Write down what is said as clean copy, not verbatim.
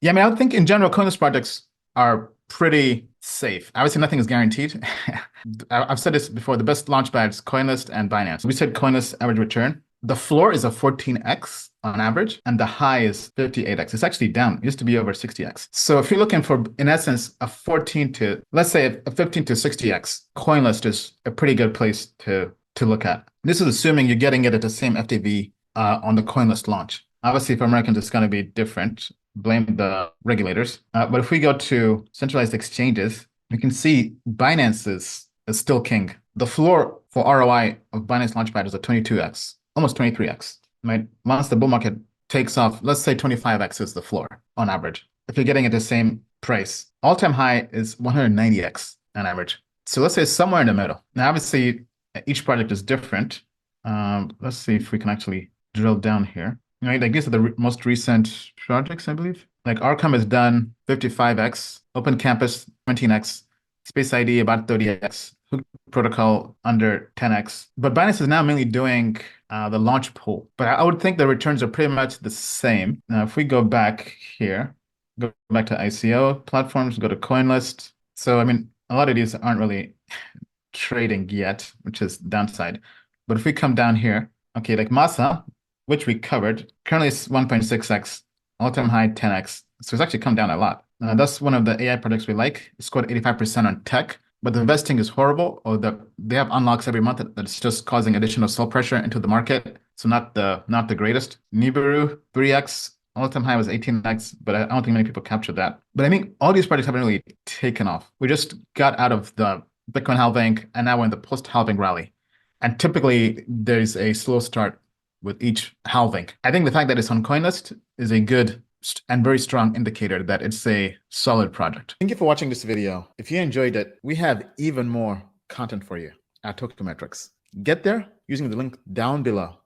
Yeah, I mean, I think in general, Coinlist projects are pretty safe. Obviously, nothing is guaranteed. I've said this before, the best launchpads, Coinlist and Binance. We said Coinlist average return. The floor is a 14x on average, and the high is 58x. It's actually down. It used to be over 60x. So if you're looking for, in essence, a 14 to, let's say a 15 to 60x, Coinlist is a pretty good place to look at. This is assuming you're getting it at the same FTV on the Coinlist launch. Obviously, for Americans, it's going to be different. Blame the regulators. But if we go to centralized exchanges, we can see Binance is still king. The floor for ROI of Binance Launchpad is a 22x, almost 23x. Right? Once the bull market takes off, let's say 25x is the floor on average. If you're getting at the same price, all-time high is 190x on average. So let's say somewhere in the middle. Now, obviously, each project is different. Let's see if we can actually drill down here. Right, like these are the most recent projects, I believe. Like Arkham has done 55x, Open Campus 17x, Space ID about 30x, Hook Protocol under 10x. But Binance is now mainly doing the launch pool. But I would think the returns are pretty much the same. Now, if we go back here, go back to ICO platforms, go to CoinList. So, I mean, a lot of these aren't really trading yet, which is downside. But if we come down here, okay, like Masa, which we covered, currently it's 1.6x, all-time high 10x. So it's actually come down a lot. That's one of the AI projects we like. It scored 85% on tech, but the investing is horrible, or they have unlocks every month that's just causing additional sell pressure into the market. So not the greatest. Nibiru 3x, all-time high was 18x, but I don't think many people captured that. But I mean, all these projects haven't really taken off. We just got out of the Bitcoin halving, and now we're in the post-halving rally. And typically, there's a slow start with each halving. I think the fact that it's on CoinList is a good and very strong indicator that it's a solid project. Thank you for watching this video. If you enjoyed it, we have even more content for you at Token Metrics. Get there using the link down below.